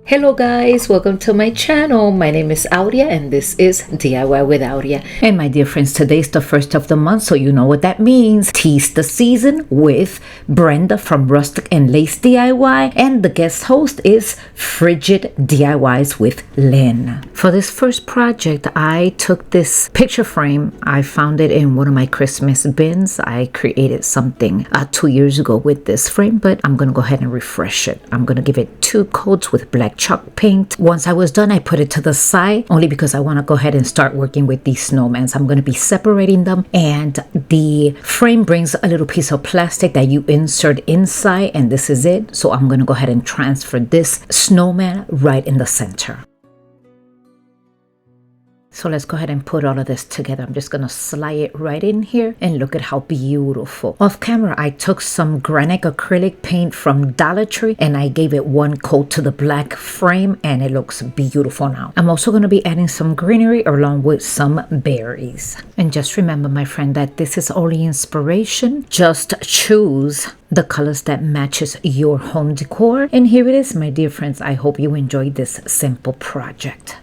Hello guys, welcome to my channel. My name is Aurea and this is DIY with Aurea. And my dear friends, today is the first of the month, so you know what that means. Tease the season with Brenda from Rustic and Lace DIY, and the guest host is Frigid DIYs with Lynn. For this first project, I took this picture frame. I found it in one of my Christmas bins. I created something 2 years ago with this frame, but I'm gonna go ahead and refresh it. I'm gonna give it 2 coats with black chalk paint. Once I was done, I put it to the side only because I want to go ahead and start working with these snowmans. I'm going to be separating them, and the frame brings a little piece of plastic that you insert inside, and this is it. So I'm going to go ahead and transfer this snowman right in the center. So let's go ahead and put all of this together. I'm just going to slide it right in here, and look at how beautiful. Off camera, I took some granite acrylic paint from Dollar Tree and I gave it 1 coat to the black frame, and it looks beautiful now. I'm also going to be adding some greenery along with some berries. And just remember, my friend, that this is only inspiration. Just choose the colors that matches your home decor. And here it is, my dear friends. I hope you enjoyed this simple project.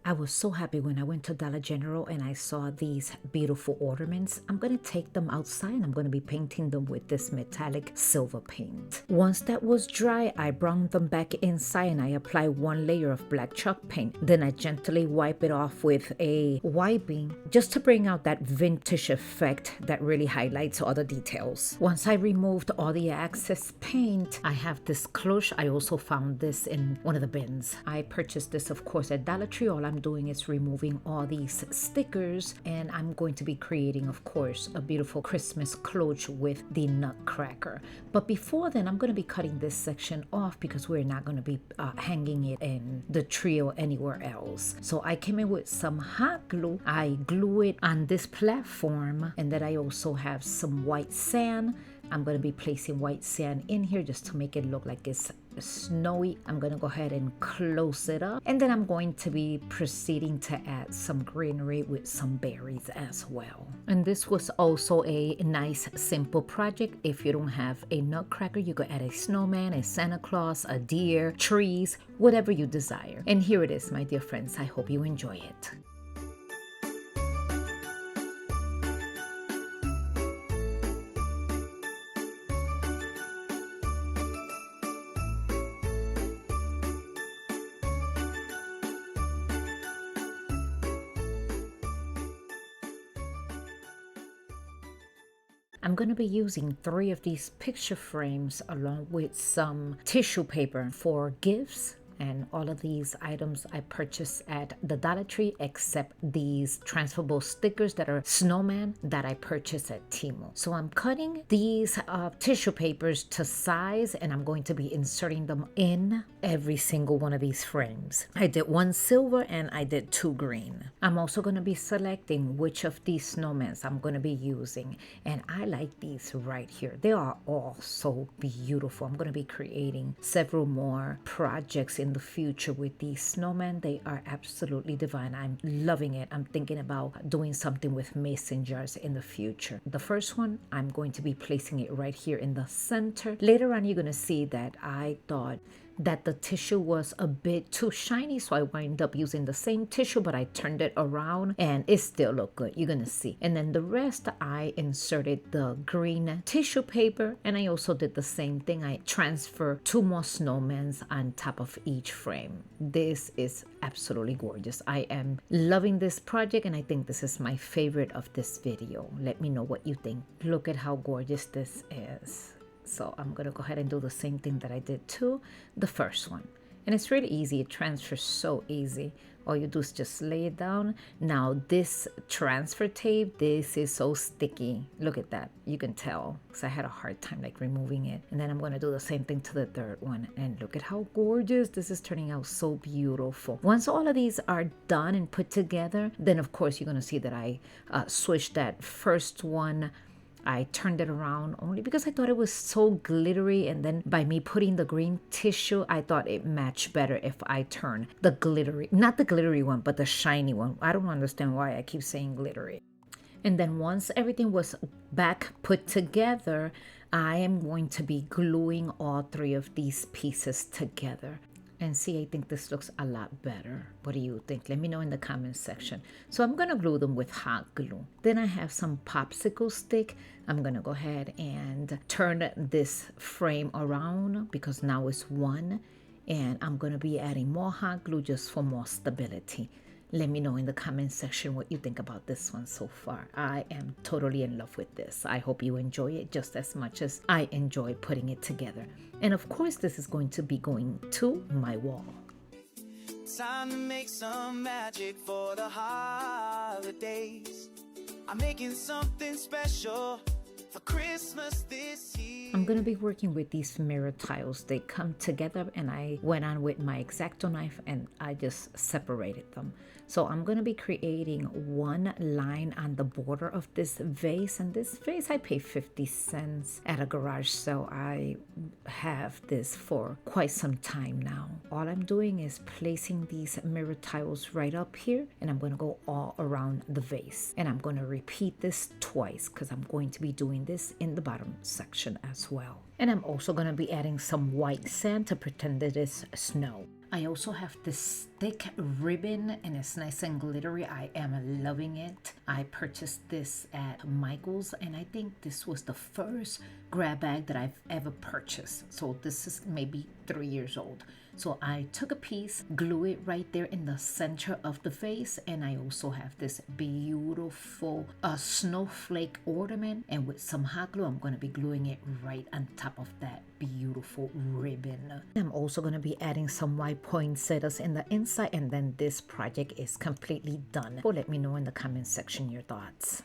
I was so happy when I went to Dollar General and I saw these beautiful ornaments. I'm going to take them outside and I'm going to be painting them with this metallic silver paint. Once that was dry, I brought them back inside and I applied 1 layer of black chalk paint. Then I gently wipe it off with a wiping just to bring out that vintage effect that really highlights all the details. Once I removed all the excess paint, I have this cloche. I also found this in one of the bins. I purchased this, of course, at Dollar Tree. All I'm doing is removing all these stickers, and I'm going to be creating, of course, a beautiful Christmas cloche with the nutcracker. But before then, I'm going to be cutting this section off because we're not going to be hanging it in the tree or anywhere else. So I came in with some hot glue. I glue it on this platform, and then I also have some white sand. I'm going to be placing white sand in here just to make it look like it's snowy. I'm going to go ahead and close it up, and then I'm going to be proceeding to add some greenery with some berries as well. And this was also a nice simple project. If you don't have a nutcracker, you could add a snowman, a Santa Claus, a deer, trees, whatever you desire. And here it is, my dear friends. I hope you enjoy it. I'm going to be using 3 of these picture frames along with some tissue paper for gifts. And all of these items I purchased at the Dollar Tree, except these transferable stickers that are snowman that I purchased at Temu. So I'm cutting these tissue papers to size, and I'm going to be inserting them in every single one of these frames. I did 1 silver and I did 2 green. I'm also going to be selecting which of these snowmans I'm going to be using, and I like these right here. They are all so beautiful. I'm going to be creating several more projects in the future with these snowmen. They are absolutely divine. I'm loving it. I'm thinking about doing something with mason jars in the future. The first one, I'm going to be placing it right here in the center. Later on, you're going to see that I thought that the tissue was a bit too shiny, so I wind up using the same tissue, but I turned it around and it still looked good. You're gonna see. And then the rest, I inserted the green tissue paper, and I also did the same thing. I transferred 2 more snowmans on top of each frame. This is absolutely gorgeous. I am loving this project, and I think this is my favorite of this video. Let me know what you think. Look at how gorgeous this is. So I'm going to go ahead and do the same thing that I did to the first one. And it's really easy. It transfers so easy. All you do is just lay it down. Now this transfer tape, this is so sticky. Look at that. You can tell because I had a hard time like removing it. And then I'm going to do the same thing to the third one. And look at how gorgeous. This is turning out so beautiful. Once all of these are done and put together, then of course you're going to see that I switched that first one I turned it around only because I thought it was so glittery, and then by me putting the green tissue, I thought it matched better if I turn the glittery, not the glittery one, but the shiny one. I don't understand why I keep saying glittery. And then once everything was back put together, I am going to be gluing all 3 of these pieces together. And see, I think this looks a lot better. What do you think? Let me know in the comments section. So I'm going to glue them with hot glue. Then I have some popsicle stick. I'm going to go ahead and turn this frame around because now it's 1. And I'm going to be adding more hot glue just for more stability. Let me know in the comment section what you think about this one so far. I am totally in love with this. I hope you enjoy it just as much as I enjoy putting it together. And of course, this is going to be going to my wall. Time to make some magic for the holidays. I'm making something special for Christmas this year. I'm going to be working with these mirror tiles. They come together, and I went on with my X-Acto knife and I just separated them. So I'm going to be creating 1 line on the border of this vase. And this vase I paid 50 cents at a garage sale. I have this for quite some time now. All I'm doing is placing these mirror tiles right up here, and I'm going to go all around the vase. And I'm going to repeat this twice because I'm going to be doing this in the bottom section as well. And I'm also going to be adding some white sand to pretend that it's snow. I also have this thick ribbon, and it's nice and glittery. I am loving it. I purchased this at Michael's, and I think this was the first grab bag that I've ever purchased. So this is maybe 3 years old. So I took a piece, glue it right there in the center of the vase, and I also have this beautiful snowflake ornament, and with some hot glue I'm going to be gluing it right on top of that beautiful ribbon. I'm also going to be adding some white poinsettias in the inside, and then this project is completely done. So let me know in the comment section your thoughts.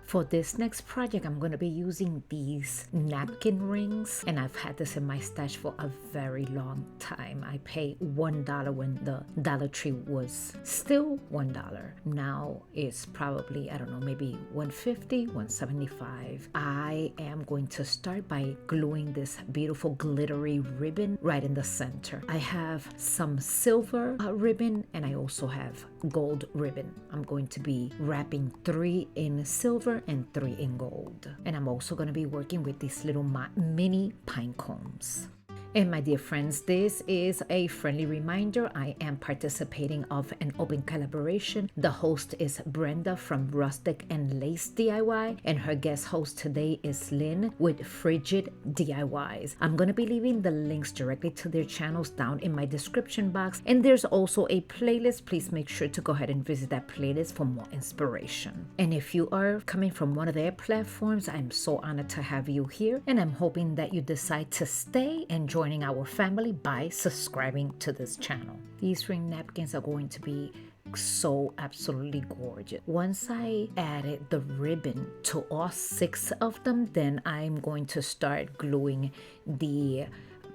For this next project, I'm going to be using these napkin rings, and I've had this in my stash for a very long time. I paid $1 when the Dollar Tree was still $1. Now it's probably, I don't know, maybe $1.50, $1.75. I am going to start by gluing this beautiful glittery ribbon right in the center. I have some silver ribbon, and I also have gold ribbon. I'm going to be wrapping 3 in silver and 3 in gold. And I'm also going to be working with these little mini pine cones. And my dear friends, this is a friendly reminder. I am participating of an open collaboration. The host is Brenda from Rustic and Lace DIY, and her guest host today is Lynn with Frigid DIYs. I'm going to be leaving the links directly to their channels down in my description box, and there's also a playlist. Please make sure to go ahead and visit that playlist for more inspiration. And if you are coming from one of their platforms, I'm so honored to have you here, and I'm hoping that you decide to stay and joining our family by subscribing to this channel. These ring napkins are going to be so absolutely gorgeous. Once I added the ribbon to all 6 of them, then I'm going to start gluing the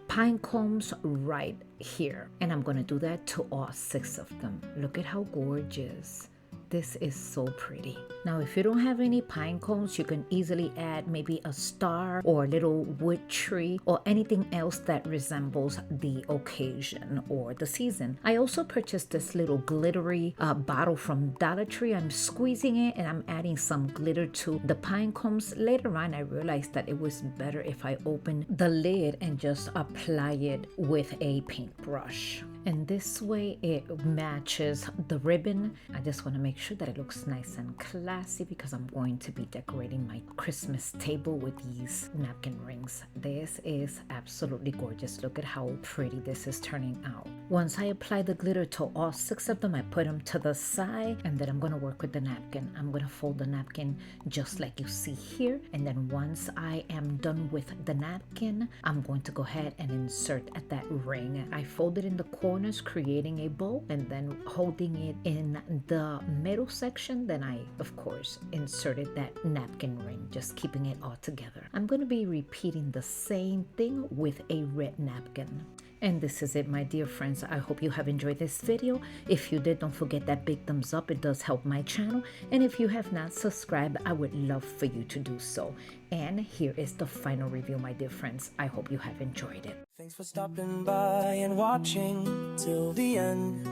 pine cones right here, and I'm going to do that to all 6 of them. Look at how gorgeous. This is so pretty. Now, if you don't have any pine cones, you can easily add maybe a star or a little wood tree or anything else that resembles the occasion or the season. I also purchased this little glittery bottle from Dollar Tree. I'm squeezing it and I'm adding some glitter to the pine cones. Later on, I realized that it was better if I opened the lid and just apply it with a paintbrush. And this way it matches the ribbon. I just want to make sure that it looks nice and classy because I'm going to be decorating my Christmas table with these napkin rings. This is absolutely gorgeous. Look at how pretty this is turning out. Once I apply the glitter to all 6 of them, I put them to the side, and then I'm going to work with the napkin. I'm going to fold the napkin just like you see here, and then once I am done with the napkin, I'm going to go ahead and insert at that ring. I fold it in the corner corners, creating a bow, and then holding it in the middle section, then I, of course, inserted that napkin ring, just keeping it all together. I'm going to be repeating the same thing with a red napkin. And this is it, my dear friends. I hope you have enjoyed this video. If you did, don't forget that big thumbs up. It does help my channel. And if you have not subscribed, I would love for you to do so. And here is the final review, my dear friends. I hope you have enjoyed it. Thanks for stopping by and watching till the end.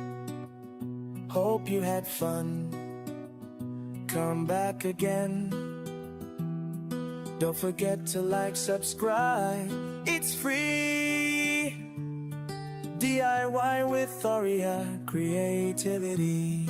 Hope you had fun. Come back again. Don't forget to like, subscribe. It's free. DIY with Aurea creativity.